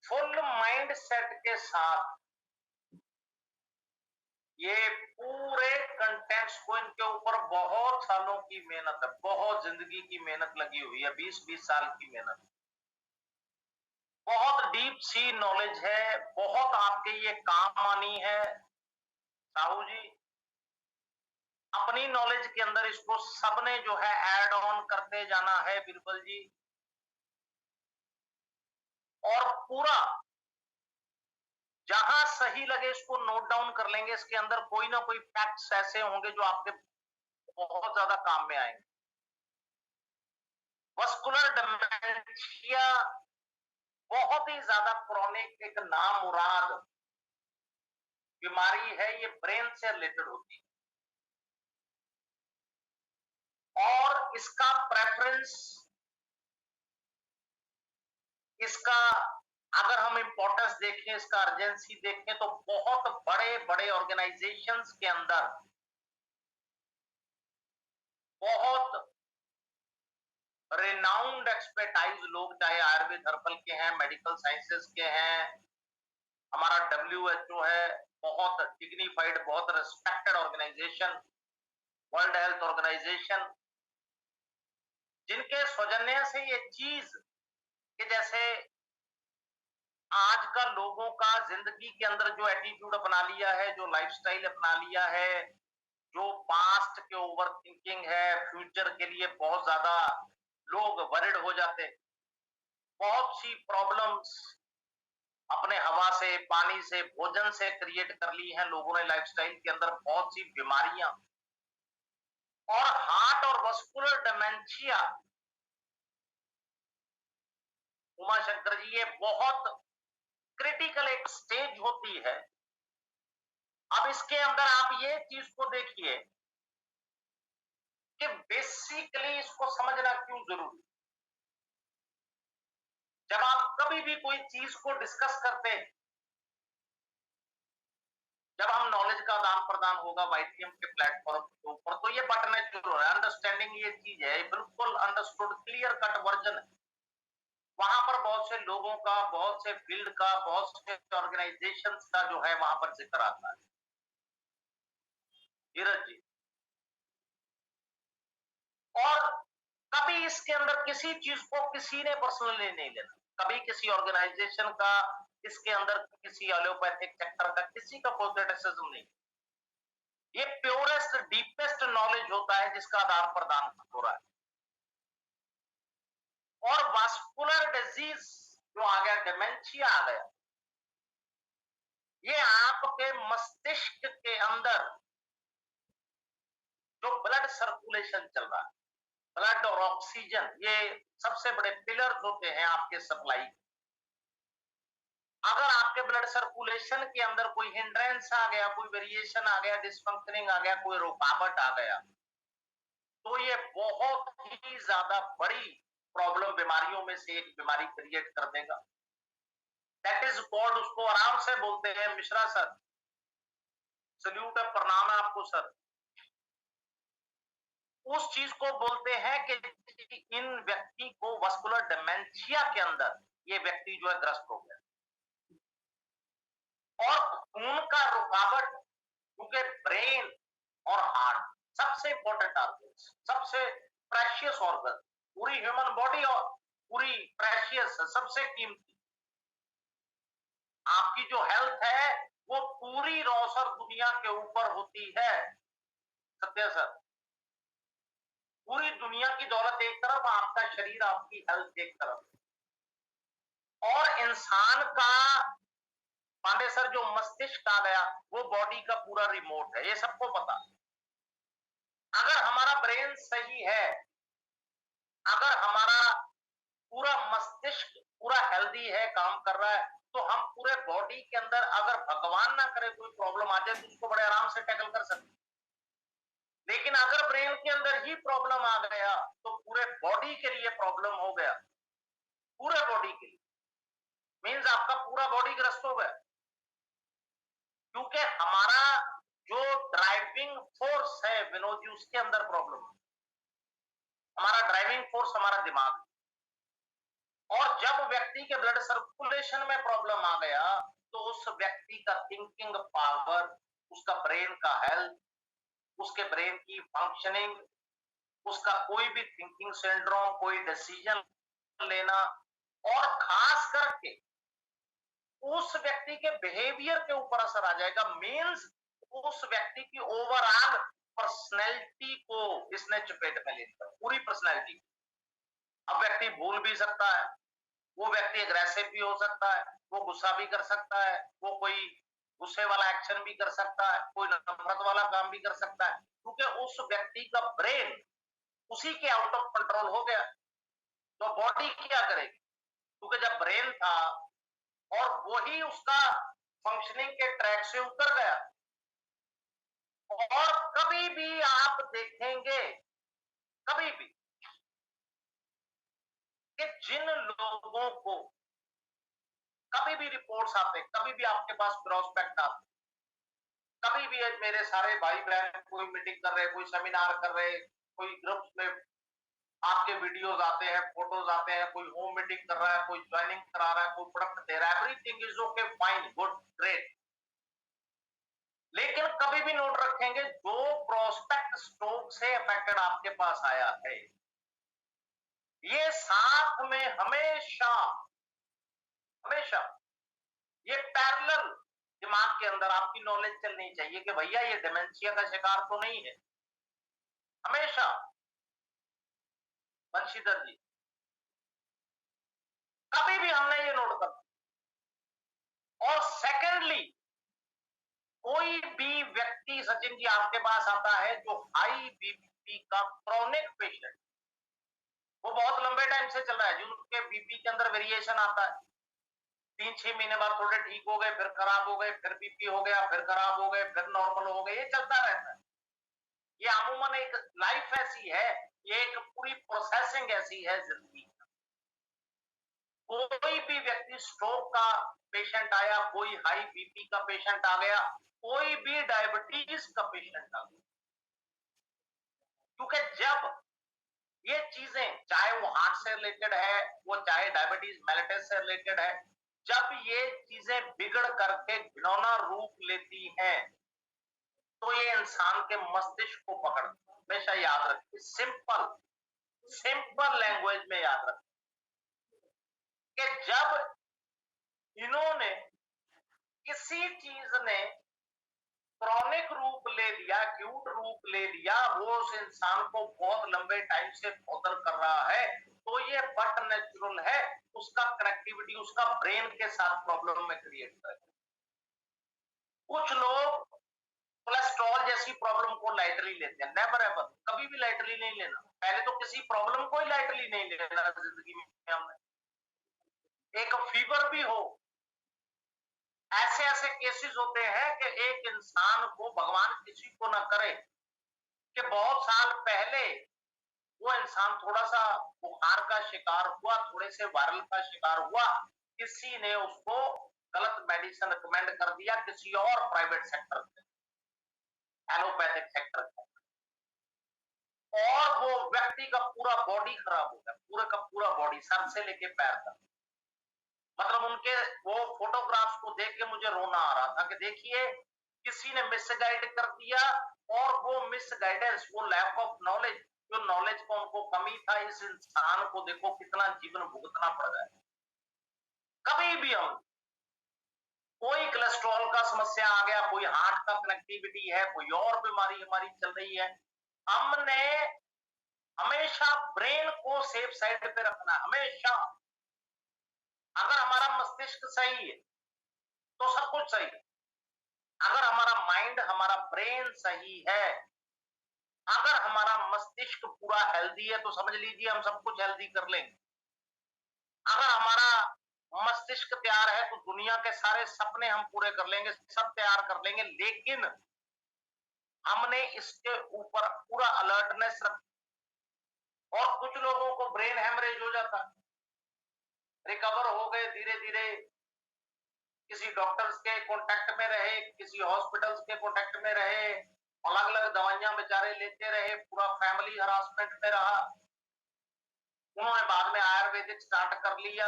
Full mind set के साथ ये पूरे कंटेंट्स को, इनके ऊपर बहुत सालों की मेहनत है, बहुत जिंदगी की मेहनत लगी हुई है, 20-20 साल की मेहनत, बहुत डीप सी नॉलेज है, बहुत आपके ये काम आनी है साहू जी। अपनी नॉलेज के अंदर इसको सबने जो है ऐड ऑन करते जाना है बिरबल जी। और पूरा जहां सही लगे इसको नोट डाउन कर लेंगे, इसके अंदर कोई ना कोई फैक्ट्स ऐसे होंगे जो आपके बहुत ज्यादा काम में आएंगे। वस्कुलर डिमेंशिया बहुत ही ज्यादा क्रॉनिक एक नामुराद बीमारी है, ये ब्रेन से रिलेटेड होती है। और इसका प्रेफरेंस, इसका अगर हम इंपॉर्टेंस देखें, इसका अर्जेंसी देखें, तो बहुत बड़े बड़े ऑर्गेनाइजेशंस के अंदर बहुत रिनाउंड एक्सपर्टाइज लोग, चाहे आयुर्वेद हर्बल के हैं, मेडिकल साइंसेस के हैं, हमारा WHO है, बहुत डिग्निफाइड, बहुत respected organisation, world health organisation, जिनके सौजन्य से ये चीज कि जैसे आज का लोगों का जिंदगी के अंदर जो एटीट्यूड अपना लिया है, जो लाइफस्टाइल अपना लिया है, जो पास्ट के ओवर थिंकिंग है, फ्यूचर के लिए बहुत ज्यादा लोग वरिड हो जाते, बहुत सी प्रॉब्लम्स अपने हवा से, पानी से, भोजन से क्रिएट कर ली हैं लोगों ने लाइफस्टाइल के अंदर, बहुत सी बीमारियां। और हार्ट और वस्कुलर डिमेंशिया, उमा शंकर जी, ये बहुत क्रिटिकल एक स्टेज होती है। अब इसके अंदर आप ये चीज को देखिए कि बेसिकली इसको समझना क्यों जरूरी। जब आप कभी भी कोई चीज को डिस्कस करते हैं, जब हम नॉलेज का आदान प्रदान होगा वाईटीएम के प्लेटफॉर्म के ऊपर, तो ये बट नेचुरल है, अंडरस्टैंडिंग ये चीज है, बिल्कुल अंडरस्टूड क्लियर कट वर्जन है। वहां पर बहुत से लोगों का, बहुत से फील्ड का, बहुत से ऑर्गेनाइजेशन का जो है वहां पर जिक्र आता है। धीरज जी, और कभी इसके अंदर किसी चीज को किसी ने पर्सनली नहीं लेना, कभी किसी ऑर्गेनाइजेशन का, इसके अंदर किसी एलोपैथिक सेक्टर का किसी का क्रिटिसिज्म नहीं। ये प्योरेस्ट डीपेस्ट नॉलेज होता है जिसका आदान प्रदान हो रहा है। और वास्कुलर डिजीज जो आ गया, डिमेंशिया आ गया, ये आपके मस्तिष्क के अंदर जो ब्लड सर्कुलेशन चल रहा है, ब्लड और ऑक्सीजन, ये सबसे बड़े पिलर्स होते हैं आपके सप्लाई। अगर आपके ब्लड सर्कुलेशन के अंदर कोई हिंड्रेंस आ गया, कोई वेरिएशन आ गया, डिसफंक्शनिंग आ गया, कोई रुकावट आ गया, तो ये बहुत ही ज्यादा बड़ी प्रॉब्लम, बीमारियों में से एक बीमारी क्रिएट कर देगा। दैट इज कॉल्ड, उसको आराम से बोलते हैं, मिश्रा सर सल्यूट है, प्रणाम है आपको सर, उस चीज को बोलते हैं कि इन व्यक्ति को वस्कुलर डिमेंशिया के अंदर ये व्यक्ति जो है ग्रस्त हो गया। और खून का रुकावट, क्योंकि ब्रेन और हार्ट सबसे इंपॉर्टेंट ऑर्गन, सबसे प्रेशियस ऑर्गन, पूरी ह्यूमन बॉडी और पूरी प्रेशियस, सबसे कीमती, आपकी जो हेल्थ है वो पूरी रोसर दुनिया के ऊपर होती है। सत्य सर, पूरी दुनिया की दौलत एक तरफ, आपका शरीर, आपकी हेल्थ एक तरफ। और इंसान का, पांडे सर, जो मस्तिष्क आ गया, वो बॉडी का पूरा रिमोट है, ये सबको पता। अगर हमारा ब्रेन सही है, अगर हमारा पूरा मस्तिष्क पूरा हेल्दी है, काम कर रहा है, तो हम पूरे बॉडी के अंदर, अगर भगवान ना करे कोई प्रॉब्लम आ जाए, तो उसको बड़े आराम से टैकल कर सकते। लेकिन अगर ब्रेन के अंदर ही प्रॉब्लम आ गया, तो पूरे बॉडी के लिए प्रॉब्लम हो गया, पूरे बॉडी के लिए, मीन्स आपका पूरा बॉडी ग्रस्त हो गया। क्योंकि हमारा जो ड्राइविंग फोर्स है विनोद जी, उसके अंदर प्रॉब्लम है। हमारा ड्राइविंग फोर्स हमारा दिमाग, और जब व्यक्ति के ब्लड सर्कुलेशन में प्रॉब्लम आ गया तो उस व्यक्ति का थिंकिंग पावर, उसका ब्रेन का हेल्थ, उसके ब्रेन की फंक्शनिंग, उसका कोई भी थिंकिंग सिंड्रोम, कोई डिसीजन लेना, और खास करके उस व्यक्ति के बिहेवियर के ऊपर असर आ जाएगा। मीन्स उस व्यक्ति की ओवरऑल पर्सनैलिटी को इसने चपेट में ले लिया, पूरी पर्सनैलिटी। अब व्यक्ति भूल भी सकता है, वो व्यक्ति एग्रेसिव भी हो सकता है, वो गुस्सा भी कर सकता है, वो कोई गुस्से वाला एक्शन भी कर सकता है, कोई नफरत वाला काम भी कर सकता है, क्योंकि उस व्यक्ति का ब्रेन उसी के आउट ऑफ कंट्रोल हो गया। तो बॉडी क्या करेगी? क्योंकि जब ब्रेन था और वही उसका फंक्शनिंग के ट्रैक से उतर गया। और कभी भी आप देखेंगे, कभी भी, कि जिन लोगों को कभी भी रिपोर्ट्स आते, कभी भी आपके पास प्रोस्पेक्ट आते, कभी भी मेरे सारे भाई बहन कोई मीटिंग कर रहे, कोई सेमिनार कर रहे, कोई ग्रुप्स में आपके वीडियोस आते हैं, फोटोज आते हैं, कोई होम मीटिंग कर रहा है, कोई ज्वाइनिंग करा रहा है, कोई प्रोडक्ट दे रहा है, everything is okay, fine, good, great. लेकिन कभी भी नोट रखेंगे, जो प्रोस्पेक्ट स्ट्रोक से अफेक्टेड आपके पास आया है, ये साथ में हमेशा हमेशा ये पैरेलल दिमाग के अंदर आपकी नॉलेज चलनी चाहिए कि भैया ये डिमेंशिया का शिकार तो नहीं है, हमेशा। बंशीधर जी, कभी भी हमने ये नोट कर। और सेकेंडली, कोई भी व्यक्ति सचिन जी आपके पास आता है जो हाई बीपी का क्रॉनिक पेशेंट, वो बहुत लंबे टाइम से चल रहा है, जिनके बीपी के अंदर वेरिएशन आता है, 3-6 महीने बाद थोड़े ठीक हो गए, फिर खराब हो गए, फिर बीपी हो गया, फिर खराब हो गए, फिर नॉर्मल हो गए, ये चलता रहता है। ये अमूमन एक लाइफ ऐसी है, ये एक पूरी प्रोसेसिंग ऐसी है जिंदगी। कोई भी व्यक्ति स्ट्रोक का पेशेंट आया, कोई हाई बीपी का पेशेंट आ गया, कोई भी डायबिटीज का पेशेंट आ गया, क्योंकि जब ये चीजें, चाहे वो हार्ट से रिलेटेड है, वो चाहे डायबिटीज मेलिटस से रिलेटेड है, जब ये चीजें बिगड़ करके घिनौना रूप लेती हैं, तो ये इंसान के मस्तिष्क को पकड़ती है। हमेशा याद रखिए, सिंपल सिंपल लैंग्वेज में याद रखिए, कि जब इन्होंने, किसी चीज ने क्रॉनिक रूप ले लिया, एक्यूट रूप ले लिया, वो उस इंसान को बहुत लंबे टाइम से बॉदर कर रहा है, तो ये बट नेचुरल है उसका कनेक्टिविटी उसका ब्रेन के साथ प्रॉब्लम में क्रिएट करे। कुछ लोग कोलेस्ट्रॉल जैसी प्रॉब्लम को लाइटली लेते हैं, नेवर एवर, कभी भी लाइटली नहीं लेना। पहले तो किसी प्रॉब्लम को ही लाइटली नहीं लेना जिंदगी में। हमने एक फीवर भी हो, ऐसे ऐसे केसेस होते हैं कि एक इंसान को, भगवान किसी को ना करे, कि बहुत साल पहले वो इंसान थोड़ा सा बुखार का शिकार हुआ, थोड़े से वायरल का शिकार हुआ, किसी ने उसको गलत मेडिसिन रिकमेंड कर दिया किसी और प्राइवेट सेक्टर से, एलोपैथिक सेक्टर से, और वो व्यक्ति का पूरा बॉडी खराब हो गया, पूरे का पूरा बॉडी, सर से लेके पैर तक। मतलब उनके वो फोटोग्राफ्स को देख के मुझे रोना आ रहा था कि देखिए, किसी ने मिसगाइड कर दिया, और वो मिसगाइडेंस, वो लैक ऑफ नॉलेज, जो नॉलेज को उनको कमी था, इस इंसान को देखो कितना जीवन भुगतना पड़ रहा है। कभी भी हम, कोई कोलेस्ट्रॉल का समस्या आ गया, कोई हार्ट का कनेक्टिविटी है, कोई और बीमारी हमारी चल रही है, हमने हमेशा ब्रेन को सेफ साइड पे रखना है, हमेशा। अगर हमारा मस्तिष्क सही है तो सब कुछ सही है। अगर हमारा माइंड, हमारा ब्रेन सही है, अगर हमारा मस्तिष्क पूरा हेल्दी है, तो समझ लीजिए हम सब कुछ हेल्दी कर लेंगे। अगर हमारा मस्तिष्क तैयार है तो दुनिया के सारे सपने हम पूरे कर लेंगे, सब तैयार कर लेंगे। लेकिन हमने इसके ऊपर पूरा अलर्टनेस रख। और कुछ लोगों को ब्रेन हेमरेज हो जाता, रिकवर हो गए धीरे धीरे, किसी डॉक्टर्स के कांटेक्ट में रहे, किसी हॉस्पिटल्स के कांटेक्ट में रहे, अलग अलग दवाइयां बेचारे लेते रहे, पूरा फैमिली हरासमेंट में रहा, उन्होंने बाद में आयुर्वेदिक स्टार्ट कर लिया,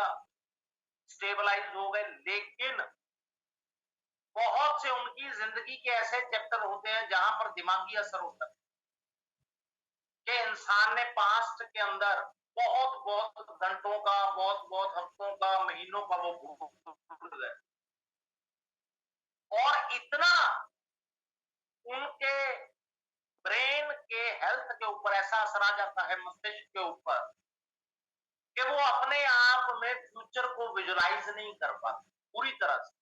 स्टेबलाइज हो गए, लेकिन बहुत से उनकी जिंदगी के ऐसे चैप्टर होते हैं जहां पर दिमागी असर होता है कि इंसान ने पास्ट के अंदर बहुत बहुत घंटों का, बहुत बहुत हफ्तों का, महीनों का वो भूल गए, और इतना उनके ब्रेन के हेल्थ के ऊपर ऐसा असर आ जाता है, मस्तिष्क के ऊपर, कि वो अपने आप में फ्यूचर को विजुलाइज नहीं कर पाते पूरी तरह से।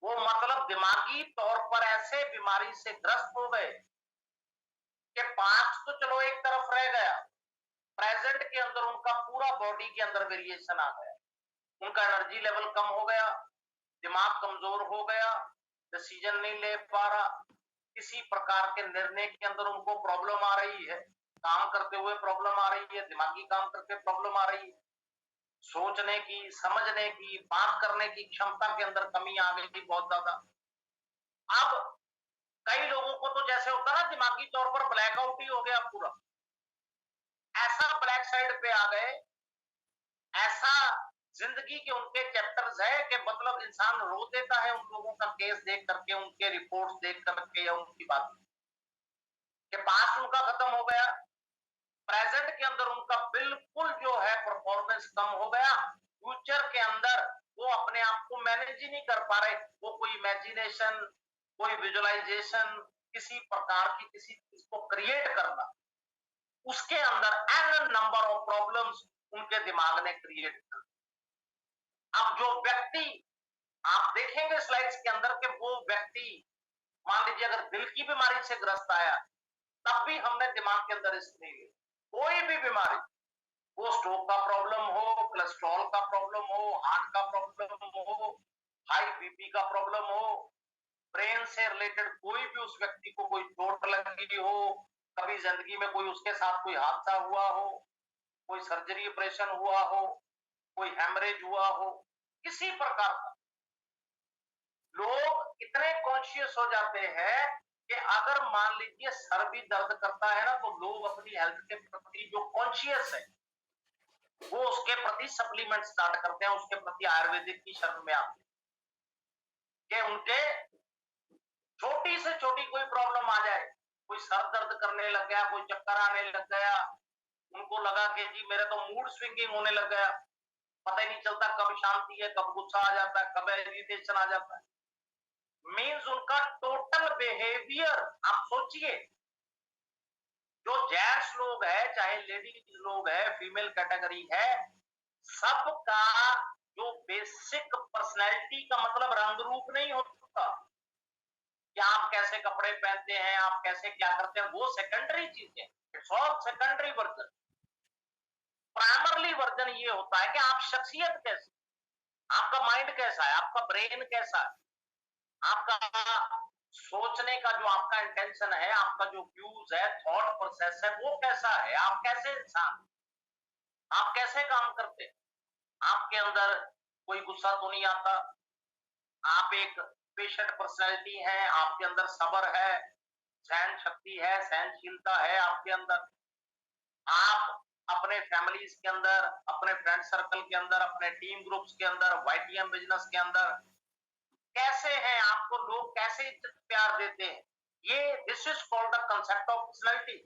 वो मतलब दिमागी तौर पर ऐसे बीमारी से ग्रस्त हो गए कि पास्ट तो चलो एक तरफ रह गया, प्रेजेंट के अंदर उनका पूरा बॉडी के अंदर वेरिएशन आ गया, उनका एनर्जी लेवल कम हो गया, दिमाग कमजोर हो गया, डिसीजन नहीं ले पा रहा, किसी प्रकार के निर्णय के अंदर उनको प्रॉब्लम आ रही है, काम करते हुए प्रॉब्लम आ रही है, दिमागी काम करके प्रॉब्लम आ रही है, सोचने की, समझने की, बात करने की क्षमता के अंदर कमी आ गई थी बहुत ज्यादा। अब कई लोगों को तो जैसे होता है ना, दिमागी तौर पर ब्लैकआउट ही हो गया पूरा, ऐसा ब्लैक साइड पे आ गए, ऐसा जिंदगी के उनके चैप्टर्स है कि मतलब इंसान रो देता है उन लोगों का केस देख करके, उनके रिपोर्ट्स देख करके, या उनकी बात के पास उनका खत्म हो गया, प्रेजेंट के अंदर उनका बिल्कुल जो है परफॉर्मेंस कम हो गया, फ्यूचर के अंदर वो अपने आप को मैनेज ही नहीं कर पा रहे, वो कोई इमेजिनेशन, कोई विजुअलाइजेशन, किसी प्रकार की किसी चीज को क्रिएट करना, उसके अंदर एन नंबर ऑफ प्रॉब्लम्स उनके दिमाग ने क्रिएट कर। अब जो व्यक्ति, आप देखेंगे स्लाइड्स के अंदर कि वो व्यक्ति, मान लीजिए अगर दिल की बीमारी से ग्रस्त आया, तब भी हमने दिमाग के अंदर रिस्क नहीं लिया, कोई भी बीमारी, वो स्ट्रोक का प्रॉब्लम हो, कोलेस्ट्रॉल का प्रॉब्लम हो, हार्ट का प्रॉब्लम हो, हाई बीपी का प्रॉब्लम हो, ब्रेन से रिलेटेड कोई भी उस व्यक्ति को कोई चोट लगी हो, कभी जिंदगी में कोई उसके साथ कोई हादसा हुआ हो, कोई सर्जरी ऑपरेशन हुआ हो, कोई हेमरेज हुआ हो, किसी प्रकार का, लोग इतने कॉन्शियस हो जाते हैं कि अगर मान लीजिए सर भी दर्द करता है ना, तो लोग अपनी हेल्थ के प्रति जो कॉन्शियस है, वो उसके प्रति सप्लीमेंट स्टार्ट करते हैं, उसके प्रति आयुर्वेदिक की शरण में आते हैं कि उनके छोटी से छोटी कोई प्रॉब्लम आ जाए, कोई सर दर्द करने लग गया, कोई चक्कर आने लग गया, उनको लगा कि जी मेरा तो मूड स्विंगिंग होने लग गया, पता ही नहीं चलता कब शांति है, कब गुस्सा आ जाता है, कब इरिटेशन आ जाता है, मीन्स उनका टोटल बिहेवियर, आप सोचिए, जो जेंट्स लोग है, चाहे लेडीज लोग है, फीमेल कैटेगरी है, सबका जो बेसिक पर्सनैलिटी का मतलब रंग रूप नहीं होता कि आप कैसे कपड़े पहनते हैं, आप कैसे क्या करते हैं, वो सेकेंडरी चीजें, it's all secondary version. Primarily version ये होता है कि आप शख्सियत कैसे, आपका माइंड कैसा है, आपका ब्रेन कैसा है, आपका सोचने का जो आपका इंटेंशन है, आपका जो व्यूज है, थॉट प्रोसेस है, वो कैसा है, आप कैसे इंसान, आप कैसे काम करते हैं, आपके अंदर कोई गुस्सा तो नहीं आता, आप एक पेशेंट पर्सनैलिटी है, आपके अंदर सब्र है, सहन शक्ति है, सहनशीलता है आपके अंदर, आप अपने फैमिलीज के अंदर, अपने फ्रेंड सर्कल के अंदर, अपने टीम ग्रुप्स के अंदर, वाईटीएम बिजनेस के अंदर कैसे हैं, आपको लोग कैसे इज्जत प्यार देते हैं, ये this is called the concept of personality,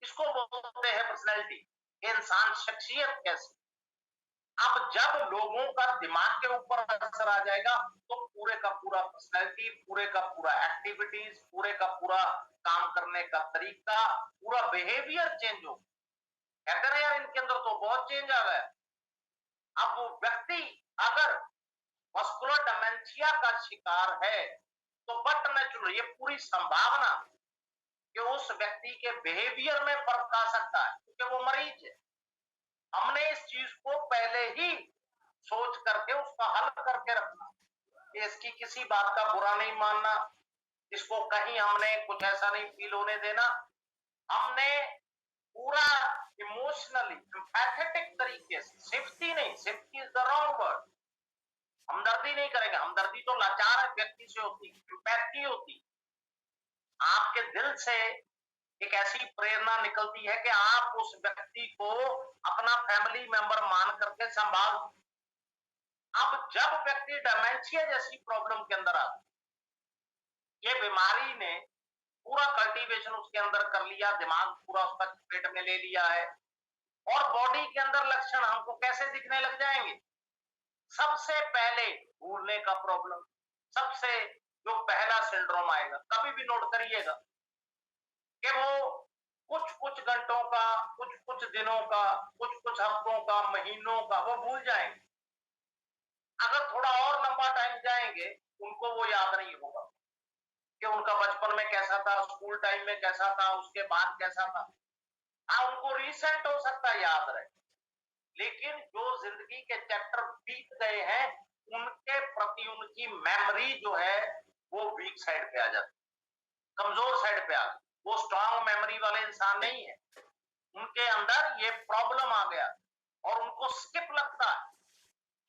इसको बोलते हैं पर्सनैलिटी, इंसान शख्सियत कैसे। अब जब लोगों का दिमाग के ऊपर असर आ जाएगा, तो पूरे का पूरा पर्सनैलिटी, पूरे का पूरा एक्टिविटीज, पूरे का पूरा काम करने का तरीका, पूरा बिहेवियर चेंज हो, कहते ना यार इनके अंदर तो बहुत चेंज आ गया। अब वो व्यक्ति अगर मस्कुलर डिमेंशिया का शिकार है, तो बट नेचुरल ये पूरी संभावना कि उस व्यक्ति के बिहेवियर में फर्क आ सकता है, क्योंकि वो मरीज है। हमने इस चीज को पहले ही सोच करके उसका हल करके रखना, इसकी किसी बात का बुरा नहीं मानना, इसको कहीं हमने कुछ ऐसा नहीं फील होने देना, हमने पूरा इमोशनली एम्पैथेटिक तरीके से, सिंपैथी नहीं, sympathy is the wrong word, हमदर्दी नहीं करेंगे, हमदर्दी तो लाचार व्यक्ति से होती, एम्पैथी होती, आपके दिल से एक ऐसी प्रेरणा निकलती है कि आप उस व्यक्ति को अपना फैमिली मेंबर मान करके संभाल। अब जब व्यक्ति डिमेंशिया जैसी प्रॉब्लम के अंदर आता, ये बीमारी ने पूरा कल्टीवेशन उसके अंदर कर लिया, दिमाग पूरा उसका पेट में ले लिया है, और बॉडी के अंदर लक्षण हमको कैसे दिखने लग जाएंगे? सबसे पहले भूलने का प्रॉब्लम, सबसे जो पहला सिंड्रोम आएगा, कभी भी नोट करिएगा कि वो कुछ कुछ घंटों का, कुछ कुछ दिनों का, कुछ कुछ हफ्तों का, महीनों का वो भूल जाएंगे। अगर थोड़ा और लंबा टाइम जाएंगे, उनको वो याद नहीं होगा कि उनका बचपन में कैसा था, स्कूल टाइम में कैसा था, उसके बाद कैसा था। हाँ, उनको रिसेंट हो सकता है याद रहे, लेकिन जो जिंदगी के चैप्टर बीत गए हैं, उनके प्रति उनकी मेमोरी जो है वो वीक साइड पे आ जाती, कमजोर साइड पे आ गई। वो स्ट्रांग मेमोरी वाले इंसान नहीं है, उनके अंदर ये प्रॉब्लम आ गया, और उनको स्किप लगता है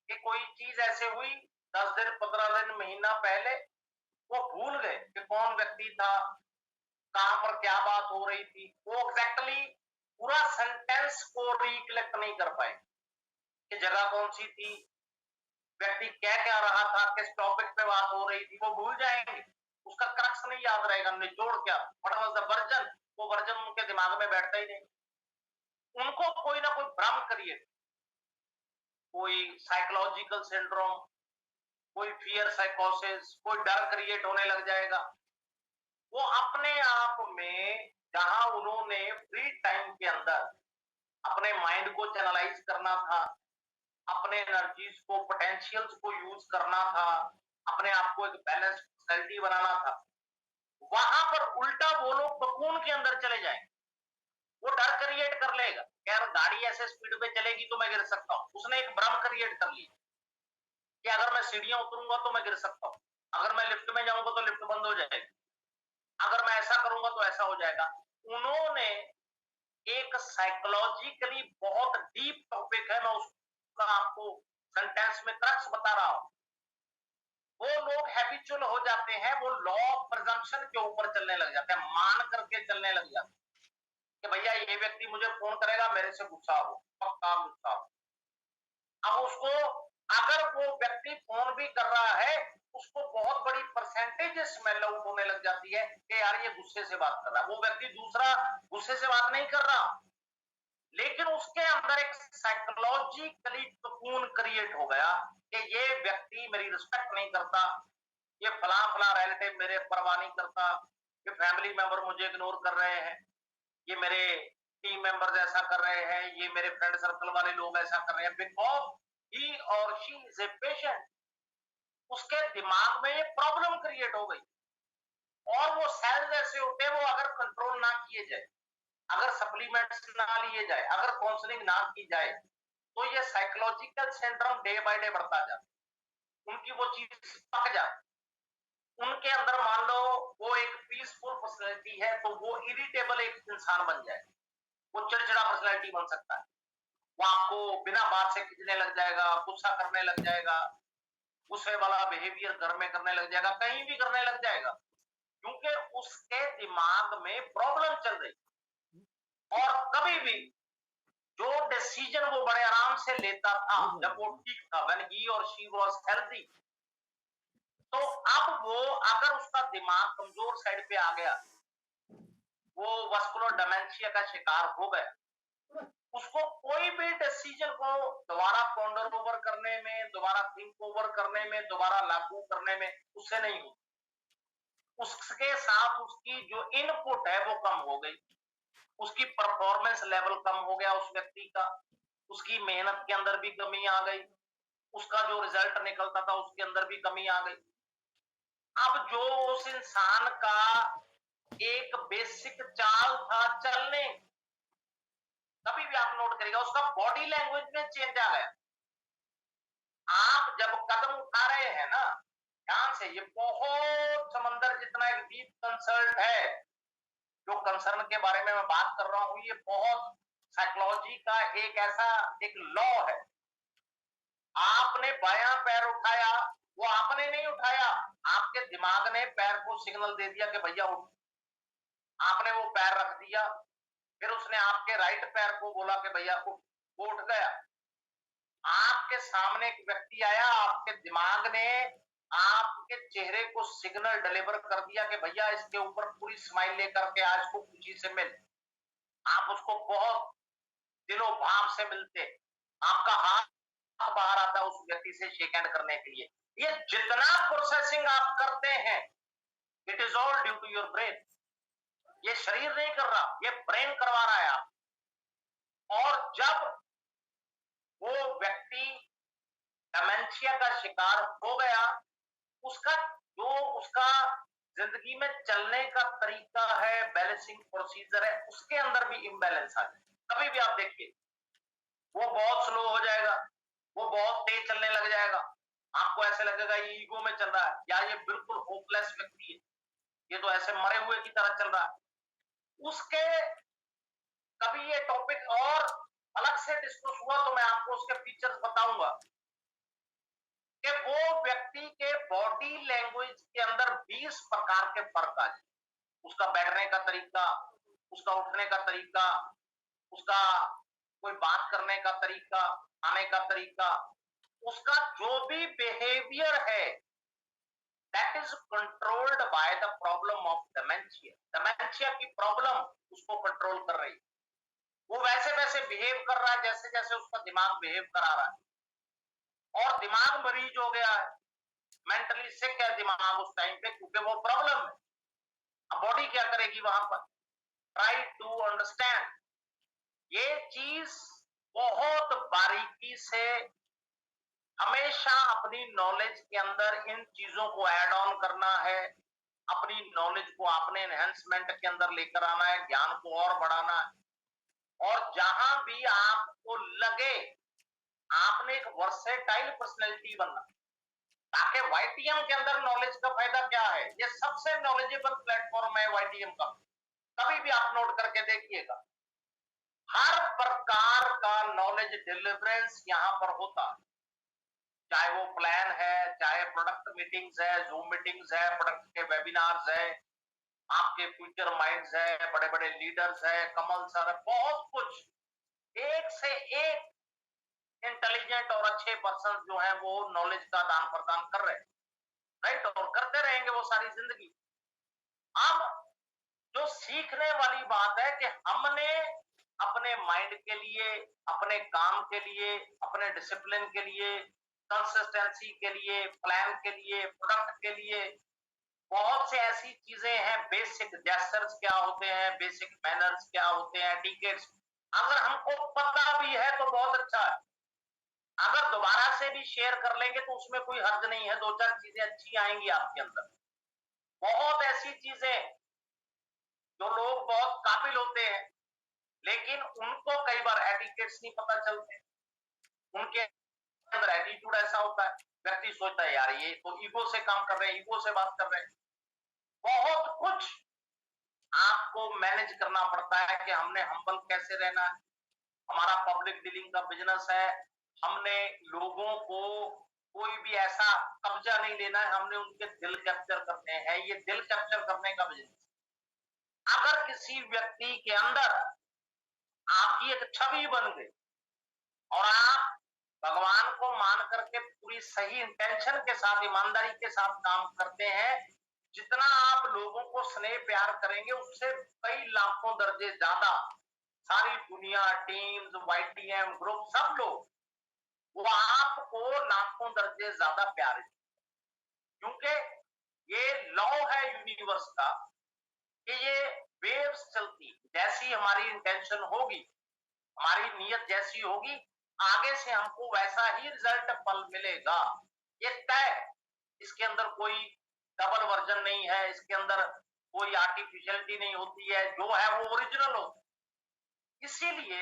कि कोई चीज ऐसे हुई 10 दिन, 15 दिन, महीना पहले, वो भूल गए कि कौन व्यक्ति था, कहां पर क्या बात हो रही थी। वो एग्जैक्टली पूरा सेंटेंस को रिकलेक्ट नहीं कर पाए कि जगह कौन सी थी, व्यक्ति क्या क्या रहा था, किस टॉपिक पे बात हो रही थी, वो भूल जाएंगे। उसका क्रक्स नहीं याद रहेगा, निचोड़ क्या, व्हाट वाज द वर्जन, वो वर्जन उनके दिमाग में बैठता ही नहीं। उनको कोई ना कोई भ्रम क्रिएट, कोई साइकोलॉजिकल सिंड्रोम, कोई फियर साइकोसिस, कोई डर क्रिएट होने लग जाएगा। वो अपने आप में, जहां उन्होंने फ्री टाइम के अंदर अपने माइंड को चैनलाइज करना था, अपने एनर्जीज को, पोटेंशियल्स को यूज करना था, अपने आप को एक बैलेंस पर्सनैलिटी बनाना था, वहां पर उल्टा वो लोग ककून के अंदर चले जाएंगे। वो डर क्रिएट कर लेगा, यार गाड़ी ऐसे स्पीड पे चलेगी तो मैं गिर सकता हूँ। उसने एक भ्रम क्रिएट कर लिया कि अगर मैं सीढ़ियां उतरूंगा तो मैं गिर सकता हूँ, अगर मैं लिफ्ट में जाऊंगा तो लिफ्ट बंद हो जाएगी, अगर मैं ऐसा करूंगा तो ऐसा हो जाएगा। उन्होंने एक साइकोलॉजिकली बहुत डीप टॉपिक है, मैं उसका आपको सेंटेंस में क्रक्स बता रहा हूं। वो लोग हैबिचुअल हो जाते हैं, वो लॉ ऑफ प्रिजम्पशन के ऊपर चलने लग जाते हैं, मान करके चलने लग जाते हैं कि भैया ये व्यक्ति मुझे फोन करेगा, मेरे से गुस्सा हो, पक्का गुस्सा हो। अब उसको, अगर वो व्यक्ति फोन भी कर रहा है, उसको बहुत बड़ी परसेंटेज स्मेल आउट होने लग जाती है कि यार ये गुस्से से बात कर रहा है। वो व्यक्ति दूसरा गुस्से से बात नहीं कर रहा, लेकिन उसके अंदर एक साइकोलॉजिकली सुकून क्रिएट हो गया कि ये व्यक्ति मेरी रिस्पेक्ट नहीं करता, ये फला फला रिलेटिव मेरे परवाह नहीं करता, ये फैमिली मेंबर मुझे इग्नोर कर रहे हैं, ये मेरे टीम मेंबर्स ऐसा कर रहे हैं, ये मेरे फ्रेंड सर्कल वाले लोग ऐसा कर रहे हैं, बिकॉज ही और शी इज ए पेशेंट। उसके दिमाग में ये प्रॉब्लम क्रिएट हो गई, और वो सेल्स ऐसे होते हैं, वो अगर कंट्रोल ना किए जाए, अगर सप्लीमेंट्स ना लिए जाए, अगर काउंसलिंग ना की जाए, तो ये psychological syndrome day by day बढ़ता जाता, उनकी वो चीज पक जाती। उनके अंदर मान लो वो एक पीसफुल पर्सनैलिटी है, तो वो इरिटेबल एक इंसान बन जाए, वो चिड़चिड़ा पर्सनैलिटी बन सकता है। वो आपको बिना बात से खींचने लग जाएगा, गुस्सा करने लग जाएगा, गुस्से वाला बिहेवियर घर में करने लग जाएगा, कहीं भी करने लग जाएगा, क्योंकि उसके दिमाग में प्रॉब्लम चल रही। और कभी भी जो डिसीजन वो बड़े आराम से लेता था जब वो ठीक था, व्हेन ही और शी वाज हेल्दी, तो अब वो, अगर उसका दिमाग कमजोर साइड पे आ गया, वो वस्कुलर डिमेंशिया का शिकार हो गया, उसको कोई भी डिसीजन को दोबारा पॉन्डर ओवर करने में, दोबारा थिंक ओवर करने में, दोबारा लागू करने में उससे नहीं हो। उसके साथ उसकी जो इनपुट है वो कम हो गई, उसकी परफॉर्मेंस लेवल कम हो गया उस व्यक्ति का, उसकी मेहनत के अंदर भी कमी आ गई, उसका जो रिजल्ट निकलता था उसके अंदर भी कमी आ गई। अब जो उस इंसान का एक बेसिक चाल था चलने, कभी भी आप नोट करिएगा उसका बॉडी लैंग्वेज में चेंज आ गया। आप जब कदम उठा रहे हैं ना, ध्यान से, ये बहुत समंदर जितना एक डीप कंसर्न है, जो कंसर्न के बारे में मैं बात कर रहा हूं, ये बहुत साइकोलॉजी का एक ऐसा एक लॉ है। आपने बायां पैर उठाया, वो आपने नहीं उठाया, आपके दिमाग ने पैर को सिग्नल दे दिया कि भैया उठ। आपने वो पैर रख दिया, फिर उसने आपके राइट पैर को बोला कि भैया उठ, वो उठ गया। आपके सामने एक व्यक्ति आया, आपके दिमाग ने आपके चेहरे को सिग्नल डिलीवर कर दिया कि भैया इसके ऊपर पूरी स्माइल लेकर के आज को खुशी से मिल। आप उसको बहुत दिलों भाव से मिलते, आपका हाथ बाहर आता उस व्यक्ति से शेक हैंड करने के लिए। ये जितना प्रोसेसिंग आप करते हैं, it is all due to your brain. ये शरीर नहीं कर रहा, ये ब्रेन करवा रहा है आप। और जब वो व्यक्ति डेमेंशिया का शिकार हो गया, उसका जो उसका जिंदगी में चलने का तरीका है, बैलेंसिंग प्रोसीजर है, उसके अंदर भी इम्बैलेंस आ जाए। कभी भी आप देखिए, वो बहुत स्लो हो जाएगा, वो बहुत तेज चलने लग जाएगा। आपको ऐसे लगेगा ये ईगो में चल रहा है, या ये बिल्कुल होपलेस व्यक्ति है, ये तो ऐसे मरे हुए की तरह चल रहा है। उसके कभी ये टॉपिक और अलग से डिस्कस हुआ तो मैं आपको उसके फीचर्स बताऊंगा कि वो व्यक्ति के बॉडी लैंग्वेज के अंदर 20 प्रकार के फर्क आ जाए। उसका बैठने का तरीका, उसका उठने का तरीका, उसका कोई बात करने का तरीका, खाने का तरीका, उसका जो भी बिहेवियर है, that is controlled by the problem of dementia. Dementia की प्रॉब्लम उसको कंट्रोल कर रही है। वो वैसे वैसे बिहेव कर रहा है जैसे जैसे उसका दिमाग बिहेव करा रहा है। और दिमाग मरीज हो गया है, मेंटली सिक है दिमाग उस टाइम पे, क्योंकि वो प्रॉब्लम है। अब बॉडी क्या करेगी वहां पर? Try to understand. ये चीज बहुत बारीकी से हमेशा अपनी नॉलेज के अंदर इन चीजों को ऐड ऑन करना है। अपनी नॉलेज को आपने एनहेंसमेंट के अंदर लेकर आना है, ज्ञान को और बढ़ाना है। और जहां भी आपको लगे आपने एक वर्सेटाइल पर्सनैलिटी बनना, ताकि वाईटीएम के अंदर नॉलेज का फायदा क्या है? ये सबसे नॉलेजेबल प्लेटफॉर्म है वाईटीएम का। कभी भी आप नोट करके देखिएगा, हर प्रकार का नॉलेज डिलीवरेंस यहां पर होता है। चाहे वो प्लान है, चाहे प्रोडक्ट मीटिंग्स है, जूम मीटिंग्स है, प्रोडक्ट के वेबिनार्स है, आपके फ्यूचर माइंड्स है, बड़े बड़े लीडर्स है, कमल सर है, बहुत कुछ। एक से एक इंटेलिजेंट और अच्छे पर्सन जो है वो नॉलेज का दान प्रदान कर रहे हैं, राइट, और करते रहेंगे वो सारी जिंदगी। अब जो सीखने वाली बात है कि हमने अपने माइंड के लिए, अपने काम के लिए, अपने डिसिप्लिन के लिए, कंसिस्टेंसी के लिए, प्लान के लिए, प्रोडक्ट के लिए, बहुत से ऐसी चीजें हैं। बेसिक जेस्चर्स क्या होते हैं, बेसिक मैनर्स क्या होते हैं, टिकेट्स अगर हमको पता भी है तो बहुत अच्छा है। अगर दोबारा से भी शेयर कर लेंगे तो उसमें कोई हर्ज नहीं है, दो चार चीजें अच्छी आएंगी आपके अंदर। बहुत ऐसी चीजें जो लोग बहुत काबिल होते हैं, लेकिन उनको कई बार एटिकेट्स नहीं पता चलते। उनके अंदर एटीट्यूड ऐसा होता है, व्यक्ति सोचता है यार ये तो ईगो से काम कर रहे हैं, ईगो से बात कर रहे हैं। बहुत कुछ आपको मैनेज करना पड़ता है कि हमने हम्बल कैसे रहना है। हमारा पब्लिक डीलिंग का बिजनेस है, हमने लोगों को कोई भी ऐसा कब्जा नहीं लेना है, हमने उनके दिल कैप्चर करने हैं। ये दिल कैप्चर करने का बिजनेस। अगर किसी व्यक्ति के अंदर आपकी एक छवि बन गई और आप भगवान को मान करके पूरी सही इंटेंशन के साथ, ईमानदारी के साथ काम करते हैं, जितना आप लोगों को स्नेह प्यार करेंगे उससे कई लाखों दर्जे ज्यादा सारी दुनिया, टीम्स, वाईटीएम ग्रुप, सब लोग वो आपको लाखों दर्जे ज्यादा प्यार, क्योंकि ये लॉ है यूनिवर्स का कि ये वेव्स चलती, जैसी हमारी इंटेंशन होगी, हमारी नीयत जैसी होगी, आगे से हमको वैसा ही रिजल्ट फल मिलेगा। ये तय, इसके अंदर कोई डबल वर्जन नहीं है, इसके अंदर कोई आर्टिफिशियलिटी नहीं होती है, जो है वो ओरिजिनल होता है। इसीलिए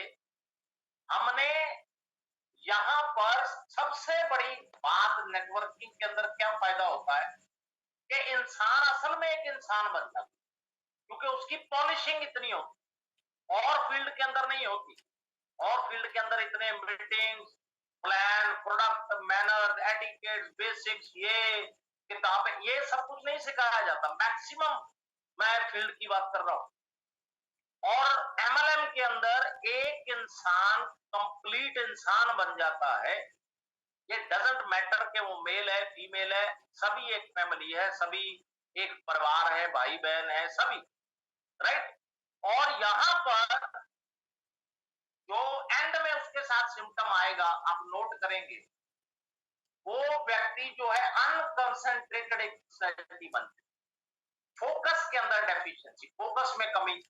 हमने यहां पर सबसे बड़ी बात नेटवर्किंग के अंदर क्या फायदा होता है कि इंसान असल में एक इंसान बन जाता है, क्योंकि उसकी पॉलिशिंग इतनी होती और फील्ड के अंदर नहीं होती। और फील्ड के अंदर इतने meetings, plan, product, manner, etiquettes, basics, ये किताबें, ये सब कुछ नहीं सिखाया जाता। मैक्सिमम मैं फील्ड की बात कर रहा हूं, और एमएलएम के अंदर एक इंसान कंप्लीट इंसान बन जाता है। ये डजंट मैटर कि वो मेल है फीमेल है, सभी एक फैमिली है, सभी एक परिवार है, भाई बहन है, सभी, राइट। और यहाँ पर जो एंड में उसके साथ सिम्टम आएगा आप नोट करेंगे, वो व्यक्ति जो है अनकंसंट्रेटेड एक बन, फोकस के अंदर डेफिशिएंसी, फोकस में कमी,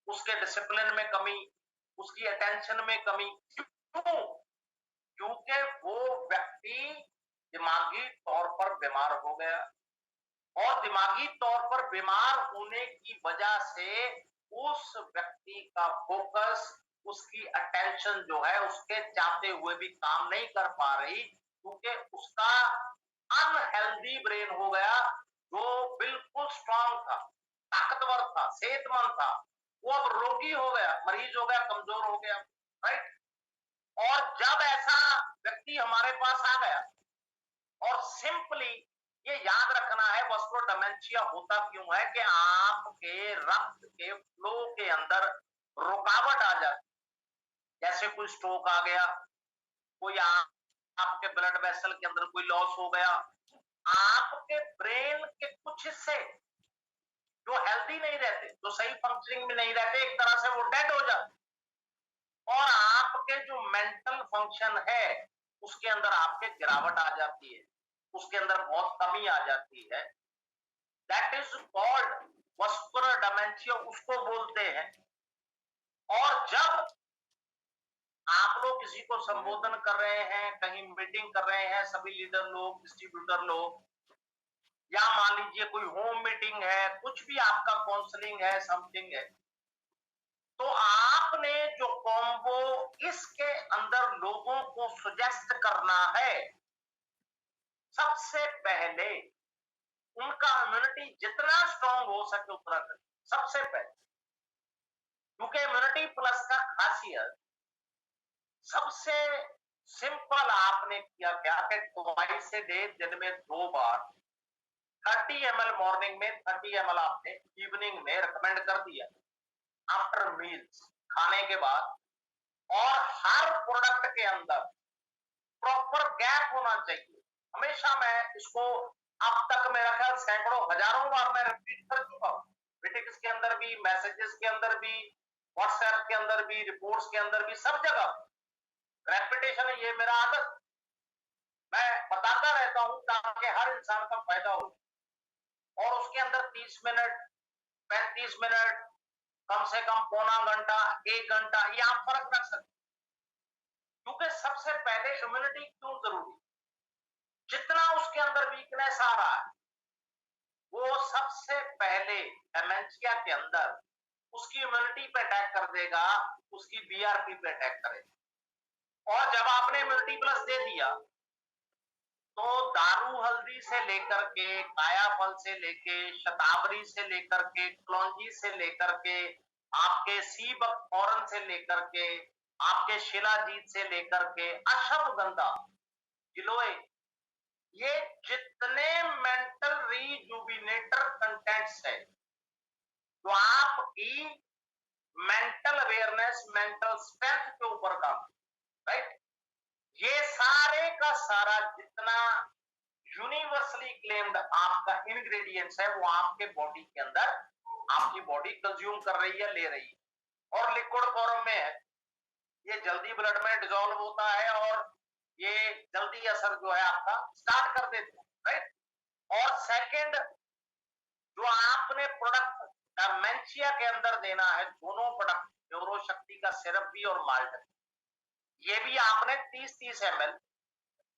उसके डिसिप्लिन में कमी, उसकी अटेंशन में कमी। क्यों? क्योंकि वो व्यक्ति दिमागी तौर पर बीमार हो गया, और दिमागी तौर पर बीमार होने की वजह से उस व्यक्ति का फोकस, उसकी अटेंशन जो है उसके चाहते हुए भी काम नहीं कर पा रही, क्योंकि उसका अनहेल्दी ब्रेन हो गया। जो बिल्कुल स्ट्रांग था, ताकतवर था, सेहतमंद था, वो अब रोगी हो गया, मरीज हो गया, कमजोर हो गया, राइट। और जब ऐसा व्यक्ति हमारे पास आ गया, और सिंपली ये याद रखना है वस्कुलर डिमेंशिया होता क्यों है कि आपके रक्त के फ्लो के अंदर रुकावट आ जाती, जैसे कोई स्ट्रोक आ गया, कोई आपके ब्लड वेसल के अंदर कोई लॉस हो गया, आपके ब्रेन के कुछ हिस्से जो हेल्दी नहीं रहते, जो सही फंक्शनिंग में नहीं रहते, एक तरह से वो डेड हो जाते, और आपके जो मेंटल फंक्शन है उसके अंदर आपके गिरावट आ जाती है, उसके अंदर बहुत कमी आ जाती है। That is called vascular dementia, उसको बोलते हैं। और जब आप लोग किसी को संबोधन कर रहे हैं, कहीं मीटिंग कर रहे हैं, सभी लीडर लोग, डिस्ट्रीब्यूटर लोग, या मान लीजिए कोई होम मीटिंग है, कुछ भी आपका काउंसलिंग है, समथिंग है, तो आपने जो कॉम्बो इसके अंदर लोगों को सजेस्ट करना है, सबसे पहले उनका इम्यूनिटी जितना स्ट्रांग हो सके उतना करें, सबसे पहले। क्योंकि इम्यूनिटी प्लस का खासियत सबसे सिंपल आपने किया क्या कि ट्वाइस ए डे, दिन में 2 बार 30 ml मॉर्निंग में, 30 ml आपने इवनिंग में रिकमेंड कर दिया आफ्टर मील्स, खाने के बाद। और हर प्रोडक्ट के अंदर प्रॉपर गैप होना चाहिए। हमेशा मैं इसको अब तक मेरा ख्याल सैकड़ों हजारों बार मैं रिपीट कर चुका हूँ, मीटिंग्स के अंदर भी, मैसेजेस के अंदर भी, व्हाट्सएप के अंदर भी, रिपोर्ट्स के अंदर भी, सब जगह रेपिटेशन है, ये मेरा आदत, मैं बताता रहता हूं ताकि हर इंसान का फायदा हो। और उसके अंदर 30 मिनट, 35 मिनट, कम से कम पौना घंटा, 1 घंटा, ये आप फर्क रख सकते। क्योंकि सबसे पहले इम्यूनिटी क्यों जरूरी, जितना उसके अंदर वीकनेस आ रहा है वो सबसे पहले डेमेंशिया के अंदर उसकी इम्यूनिटी पे अटैक कर देगा, उसकी बीआरपी पे अटैक करेगा। और जब आपने इम्यूनिटी प्लस दे दिया तो दारू हल्दी से लेकर के, काया फल से लेके, शतावरी से लेकर के, कलौंजी से लेकर के, आपके सी बकथॉर्न से लेकर के, आपके शिलाजीत से लेकर के, अश्वगंधा, गिलोय, ये जितने मेंटल रिजुविनेटर कंटेंट्स है जो आपकी मेंटल अवेयरनेस, मेंटल स्ट्रेंथ के ऊपर काम, राइट, ये सारे का सारा जितना यूनिवर्सली क्लेम्ड आपका इंग्रेडिएंट्स है वो आपके बॉडी के अंदर, आपकी बॉडी कंज्यूम कर रही है, ले रही है, और लिक्विड फॉर्म में है। ये जल्दी ब्लड में डिसॉल्व होता है और ये जल्दी असर जो है आपका स्टार्ट कर देते हैं, राइट। और सेकंड, जो आपने प्रोडक्ट डिमेंशिया के अंदर देना है, दोनों प्रोडक्ट, न्यूरोशक्ति का सिरप भी और माल्ट, ये भी आपने 30-30 ml,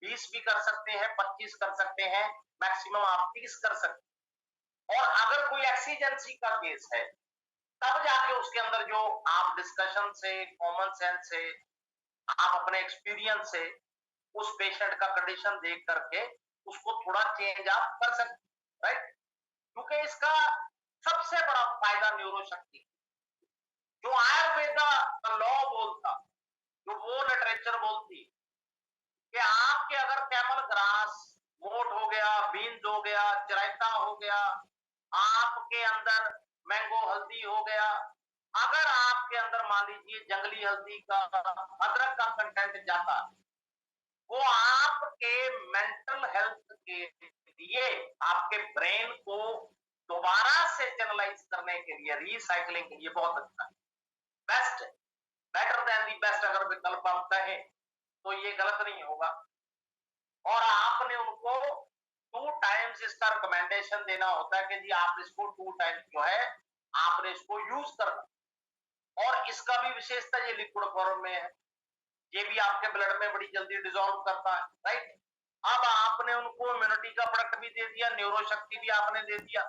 20 भी कर सकते हैं, 25 कर सकते हैं, मैक्सिमम आप 30 कर सकते हैं। और अगर कोई एक्सीजेंसी का केस है तब जाके उसके अंदर जो आप डिस्कशन से, कॉमन सेंस से, आप अपने एक्सपीरियंस से उस पेशेंट का कंडीशन देख करके उसको थोड़ा चेंज आप कर सकते, राइट। क्योंकि इसका सबसे बड़ा फायदा न्यूरोशक्ति, जो आयुर्वेदा का लॉ बोलता, जो वो लिटरेचर बोलती कि आपके अगर कैमल ग्रास, मोट हो गया, बीन्स हो गया, चिरायता हो गया, आपके अंदर मैंगो हल्दी हो गया, अगर आपके अंदर मान लीजिए जंगली हल्दी का, अदरक का कंटेंट जाता है, वो आपके मेंटल हेल्थ के लिए, आपके ब्रेन को दोबारा से चैनलाइज करने के लिए, रिसाइकलिंग के लिए बहुत अच्छा है, best, better than the best अगर विकल्प हम कहें तो ये गलत नहीं होगा। और आपने उनको 2 टाइम्स इसका रिकमेंडेशन देना होता है कि जी आप इसको 2 टाइम्स जो है आपने इसको यूज करना। और इसका भी विशेषता ये लिक्विड फॉर्म में है, ये भी आपके ब्लड में बड़ी जल्दी डिसॉल्व करता है, राइट। अब आपने उनको इम्यूनिटी का प्रोडक्ट भी दे दिया, न्यूरो शक्ति भी आपने दे दिया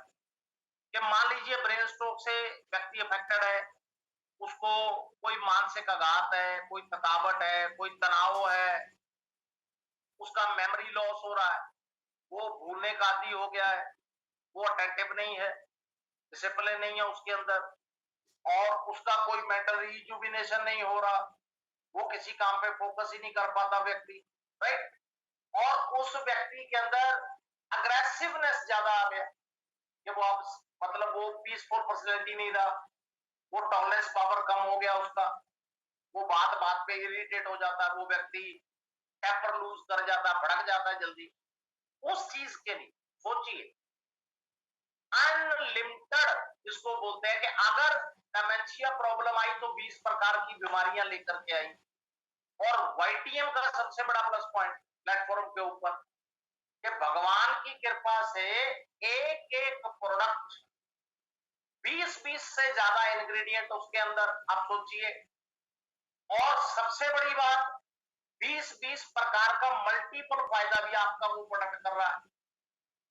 कि मान लीजिए ब्रेन स्ट्रोक से व्यक्ति अफेक्टेड है, उसको कोई मानसिक आघात है, कोई थकावट है, कोई तनाव है, उसका मेमोरी लॉस हो रहा है, वो भूलने का आदी हो गया है, वो अटेंटिव नहीं है, डिसिप्लिन नहीं है उसके अंदर, और उसका कोई मेंटल रिजुविनेशन नहीं हो रहा, वो किसी काम पे फोकस ही नहीं कर पाता व्यक्ति, राइट। और उस व्यक्ति के अंदर अग्रेसिवनेस ज्यादा आ गया कि वो अब मतलब वो पीसफुल पर्सनैलिटी नहीं रहा, वो टॉलरेंस पावर कम हो गया उसका, वो बात बात पे इरिटेट हो जाता है, वो व्यक्ति टेम्पर लूज कर जाता है, भड़क जाता है जल्दी। उस चीज के लिए सोचिए, अनलिमिटेड जिसको बोलते हैं कि अगर डेमेंशिया प्रॉब्लम आई तो 20 प्रकार की बीमारियां लेकर के आई। और वाईटीएम का सबसे बड़ा प्लस पॉइंट प्लेटफॉर्म के ऊपर कि भगवान की कृपा से एक एक प्रोडक्ट 20-20 से ज्यादा इंग्रेडिएंट उसके अंदर, आप सोचिए। और सबसे बड़ी बात, 20-20 प्रकार का मल्टीपल फायदा भी आपका वो प्रोडक्ट कर रहा है।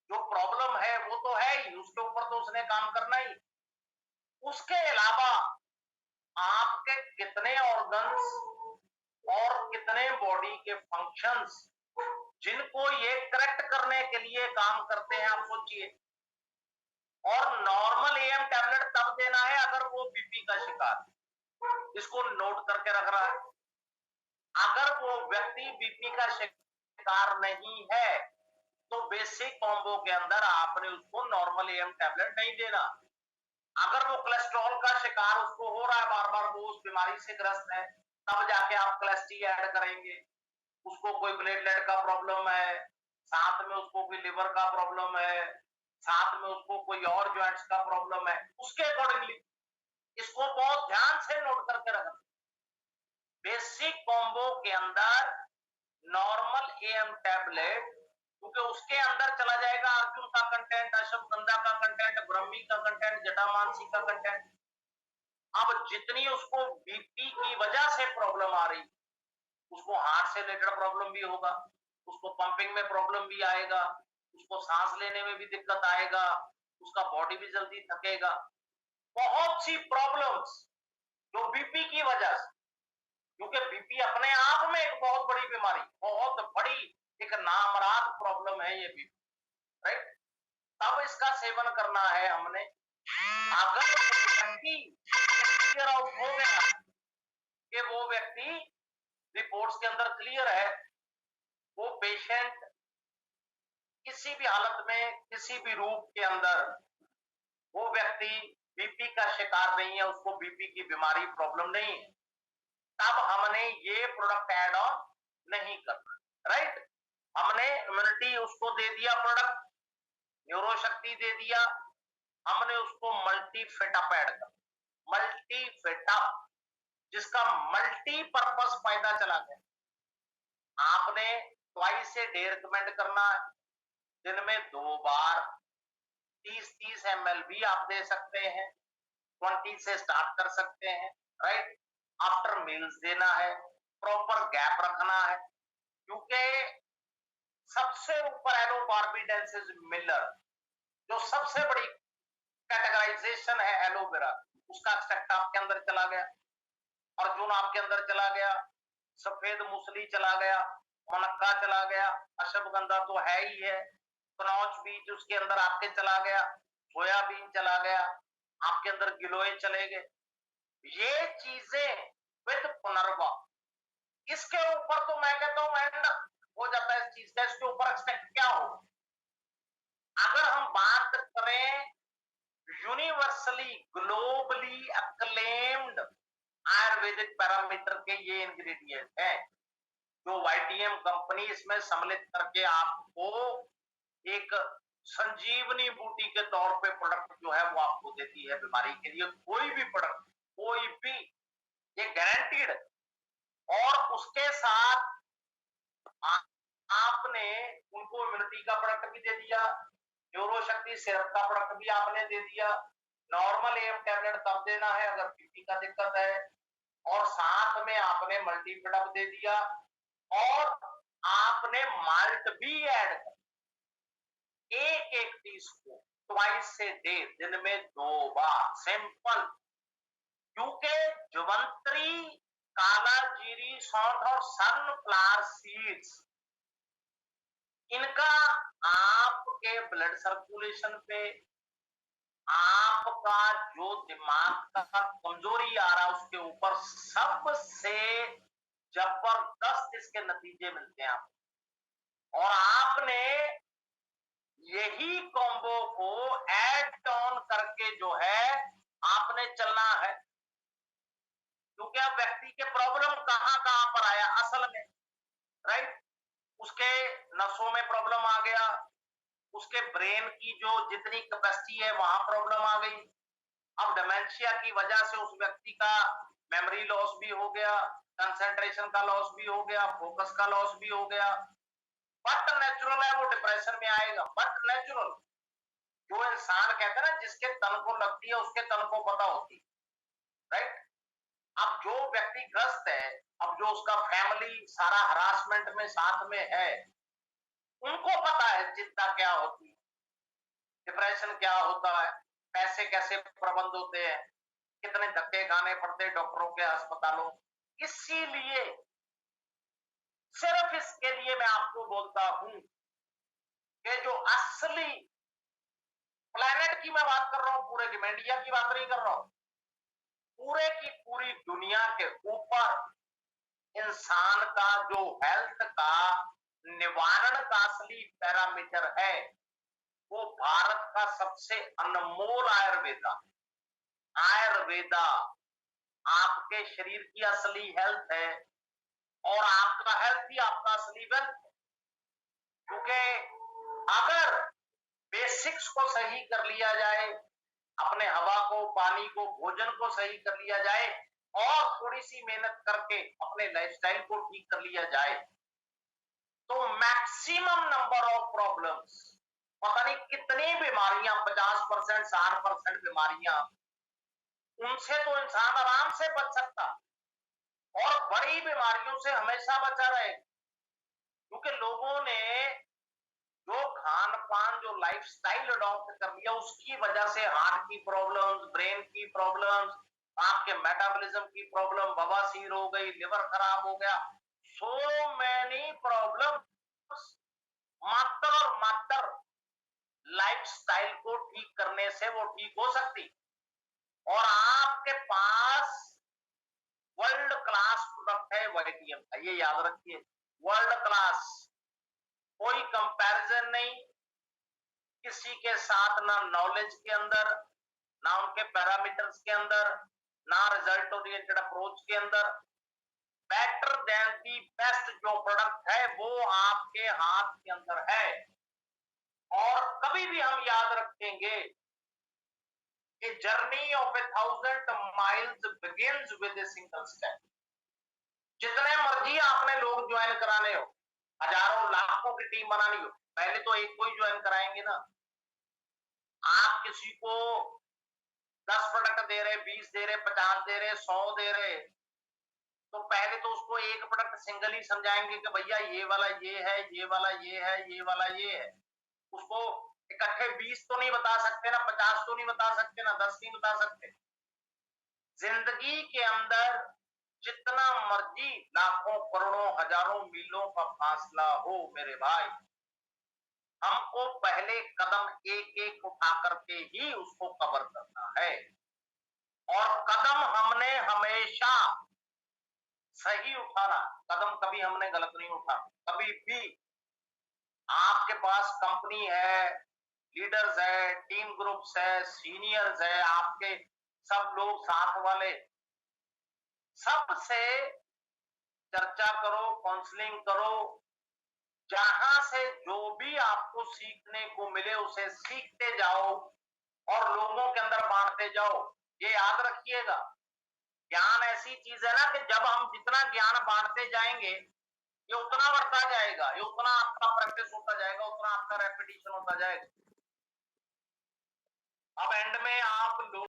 जो प्रॉब्लम है वो तो है ही, उसके ऊपर तो उसने काम करना ही, उसके अलावा आपके कितने ऑर्गन्स और कितने बॉडी के फंक्शंस जिनको ये करेक्ट करने के लिए काम करते हैं, आप सोचिए। और नॉर्मल एएम टैबलेट तब देना है अगर वो बीपी का शिकार, इसको नोट करके रख रहा है। अगर वो व्यक्ति बीपी का शिकार नहीं है तो बेसिक कॉम्बो के अंदर आपने उसको नॉर्मल एएम टैबलेट नहीं देना। अगर वो कोलेस्ट्रॉल का शिकार उसको हो रहा है, बार बार वो उस बीमारी से ग्रस्त है, तब जाके आप कोलेस्ट्री ऐड करेंगे। उसको कोई प्लेटलेट का प्रॉब्लम है, साथ में उसको कोई लिवर का प्रॉब्लम है, साथ में उसको कोई और जॉइंट्स का प्रॉब्लम है, उसके अकॉर्डिंगली इसको बहुत ध्यान से नोट करके रखना। बेसिक कॉम्बो के अंदर नॉर्मल एएम टैबलेट, क्योंकि उसके अंदर चला जाएगा अर्जुन का कंटेंट, अश्वगंधा का कंटेंट, ब्रह्मी का कंटेंट, जटामानसी का कंटेंट। अब जितनी उसको बीपी की वजह से प्रॉब्लम आ रही, उसको हार्ट से रिलेटेड प्रॉब्लम भी होगा, उसको पंपिंग में प्रॉब्लम भी आएगा, उसको सांस लेने में भी दिक्कत आएगा, उसका बॉडी भी जल्दी थकेगा, बहुत सी प्रॉब्लम्स जो बीपी की वजह से, क्योंकि बीपी अपने आप में एक बहुत बड़ी बीमारी, बहुत बड़ी एक नामराद प्रॉब्लम है ये बीपी, राइट। तब इसका सेवन करना है हमने। अगर व्यक्ति क्लियर आउट हो गया कि वो व्यक्ति रिपोर्ट्स के अंदर क्लियर है, वो पेशेंट किसी भी हालत में, किसी भी रूप के अंदर, वो व्यक्ति बीपी का शिकार नहीं है, उसको बीपी की बीमारी प्रॉब्लम नहीं है, तब हमने ये प्रोडक्ट ऐड ऑन नहीं करना, राइट। हमने इम्यूनिटी उसको दे दिया प्रोडक्ट, न्यूरो शक्ति दे दिया, हमने उसको मल्टी फिटअप ऐड कर, मल्टी फिटअप जिसका मल्टी पर्पस फायदा चला गया। आपने ट्वाइस से डे रिकमेंड करना है, दिन में 2 बार 30-30 ml भी आप दे सकते हैं, 20 से स्टार्ट कर सकते हैं, राइट। आफ्टर मील्स देना है, प्रॉपर गैप रखना है, क्योंकि सबसे ऊपर एलोबार्बिडेंसिस मिलर, जो सबसे बड़ी कैटेगराइजेशन है एलोवेरा, उसका एक्सट्रैक्ट आपके अंदर चला गया, अर्जुन आपके अंदर चला गया, सफेद मूसली चला गया, मुनक्का चला गया, अश्वगंधा तो है ही है, कनौज बीज उसके अंदर आपके चला गया, सोयाबीन चला गया, आपके अंदर गिलोय चले गए। ये चीजें विद पुनर्वा, इसके ऊपर तो मैं कहता हूं एंड हो जाता है इस चीज का, इसके ऊपर एक्सपेक्ट क्या हो। अगर हम बात करें यूनिवर्सल असली ग्लोबली अक्लेम्ड आयुर्वेदिक पैरामीटर के ये इंग्रेडिएंट हैं जो वाईटीएम कंपनी इसमें सम्मिलित करके आपको एक संजीवनी बूटी के तौर पे प्रोडक्ट जो है वो आपको देती है बीमारी के लिए। कोई भी प्रोडक्ट, कोई भी, ये गारंटीड। और उसके साथ आपने उनको इम्यूनिटी का प्रोडक्ट भी दे दिया, न्यूरोशक्ति सिरप का प्रोडक्ट भी आपने दे दिया। नॉर्मल एम टैबलेट तब देना है अगर बीपी का दिक्कत है, और साथ में आपने मल्टीफिडम दे दिया, और आपने माल्ट भी ऐड कर, एक एक टीस्पून ट्वाइस से डे, दिन में 2 बार, सिंपल। क्योंकि जुवंत्री, काला जीरी, सौंठ और सनफ्लावर सीड्स, इनका आपके ब्लड सर्कुलेशन पे, आपका जो दिमाग का कमजोरी आ रहा है उसके ऊपर सबसे जबरदस्त इसके नतीजे मिलते हैं आपको। और आपने यही कॉम्बो को ऐड ऑन करके जो है आपने चलना है। क्योंकि अब व्यक्ति के प्रॉब्लम कहां कहां पर आया असल में, राइट? उसके नसों में प्रॉब्लम आ गया, उसके ब्रेन की जो जितनी कैपेसिटी है वहां प्रॉब्लम आ गई। अब डिमेंशिया की वजह से उस व्यक्ति का मेमोरी लॉस भी हो गया, कंसंट्रेशन का लॉस भी हो गया, फोकस का लॉस भी हो गया। बट नेचुरल है, वो डिप्रेशन में आएगा, बट नेचुरल। जो इंसान कहते हैं ना जिसके तन को लगती है उसके तन को पता होती है, राइट? अब जो व्यक्ति ग्रस्त है, अब जो उसका फैमिली सारा हरासमेंट में साथ में है, उनको पता है चिंता क्या होती है, डिप्रेशन क्या होता है, पैसे कैसे प्रबंध होते हैं, कितने धक्के खाने पड़ते हैं डॉक्टरों के, अस्पतालों। इसीलिए सिर्फ इसके लिए मैं आपको बोलता हूं कि जो असली प्लेनेट की मैं बात कर रहा हूं, पूरे की, मैं इंडिया की बात नहीं कर रहा हूं, पूरे की पूरी दुनिया के ऊपर इंसान का जो हेल्थ का निवारण का असली पैरामीटर है वो भारत का सबसे अनमोल आयुर्वेदा। आयुर्वेदा आपके शरीर की असली हेल्थ है, और आपका हेल्थ ही आपका असली वेल्थ है। क्योंकि अगर बेसिक्स को सही कर लिया जाए, अपने हवा को, पानी को, भोजन को सही कर लिया जाए, और थोड़ी सी मेहनत करके अपने लाइफस्टाइल को ठीक कर लिया जाए, तो मैक्सिमम नंबर ऑफ प्रॉब्लम्स, पता नहीं कितनी बीमारियां, 50%, 60% बीमारियां, उनसे तो इंसान आराम से बच सकता, और बड़ी बीमारियों से हमेशा बचा रहे। क्योंकि लोगों ने जो खान पान, जो लाइफस्टाइल अडॉप्ट कर लिया, उसकी वजह से हार्ट की प्रॉब्लम्स, ब्रेन की प्रॉब्लम्स, आपके मेटाबॉलिज्म की प्रॉब्लम, बवासीर हो गई, लिवर खराब हो गया, सो मैनी प्रॉब्लम्स। मात्र और मात्र लाइफस्टाइल को ठीक करने से वो ठीक हो सकती। और आपके पास वर्ल्ड क्लास प्रोडक्ट है वाईटीएम का, ये याद रखिए, वर्ल्ड क्लास, कोई कंपैरिजन नहीं किसी के साथ, ना नॉलेज के अंदर, ना उनके पैरामीटर्स के अंदर, ना रिजल्ट ओरिएंटेड अप्रोच के अंदर। बेटर देन दी बेस्ट जो प्रोडक्ट है वो आपके हाथ के अंदर है। और कभी भी हम याद रखेंगे कि journey of 1000 miles begins with a single step. जितने मर्जी आपने लोग ज्वाइन कराने हो, हजारों लाखों की टीम बनानी हो, पहले तो एक को ही ज्वाइन कराएंगे ना। आप किसी को 10 प्रोडक्ट दे रहे, 20 दे रहे, 50 दे रहे, 100 दे रहे, तो पहले तो उसको एक प्रोडक्ट सिंगल ही समझाएंगे कि भैया ये वाला ये है, ये वाला ये है, ये वाला ये है। उसको इकट्ठे 20 तो नहीं बता सकते ना, 50 तो नहीं बता सकते ना, 10 नहीं बता सकते। जिंदगी के अंदर जितना मर्जी लाखों, करोड़ों, हजारों मीलों का फासला हो मेरे भाई, हमको पहले कदम एक एक उठा करके ही उसको कवर करना है। और कदम हमने हमेशा सही उठाना, कदम कभी हमने गलत नहीं उठाना, कभी भी। आपके पास कंपनी है, लीडर्स है, टीम ग्रुप्स है, सीनियर्स है, आपके सब लोग साथ वाले, सबसे चर्चा करो, काउंसलिंग करो, जहां से जो भी आपको सीखने को मिले उसे सीखते जाओ और लोगों के अंदर बांटते जाओ। ये याद रखिएगा, ज्ञान ऐसी चीज है ना कि जब हम जितना ज्ञान बांटते जाएंगे ये उतना बढ़ता जाएगा, ये उतना आपका प्रैक्टिस होता जाएगा, उतना आपका रेपिटेशन होता जाएगा। अब एंड में आप लोग